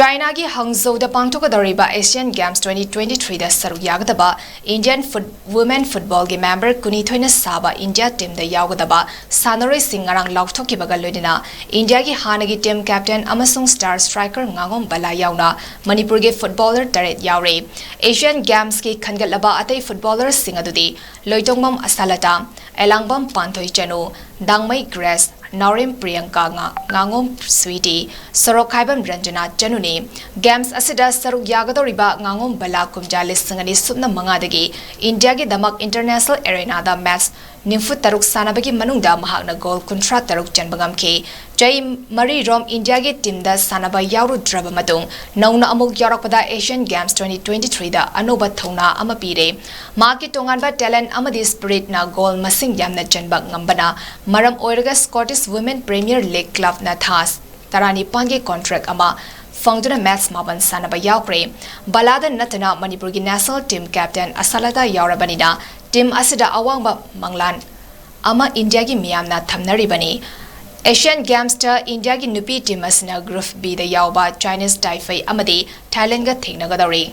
China ki Hangzhou da pangthokadoriba Asian Games 2023 da saruk yagadaba Indian women football gi member kuni thoina saba India team da yagadaba sanaroi sing ngarang laukthokkibaga loidina India gi hanagi team captain amasung star striker ngangom bala yauna manipur gi footballer taret yaure Asian Games ki khangalaba atai footballer sing adudi loitongmam asalata elangbam panthoi chanu dangmai grace Naurim Priyanka ngangom sweetie sorok khaibam ranjana chanuni games asida saruk yagadoriba ngangom bala kumjali singani subna mangadagi India gi damak international arena da match nimfu taruk sanabagi manungda mahakna goal kuntra taruk chanbangamki jai mari rom India gi team da sanaba yauru draba matung nauna amuk yarakpada Asian Games 2023 da anoba thona ama pire maki tonganba talent amadi spirit na goal masing yamna chanba ngambana maram oiraga Scottish Women Premier League Club na thas tarani pange contract ama fangduna match maban sanaba yaukre balada natana manipur gi national team captain asalata yaurabanina team asida awangba manglan ama India gi miyamna thamnaribani Asian Games ta India gi nupi team asna group B da yauba Chinese Taipei amadi Thailand ga thengnagadori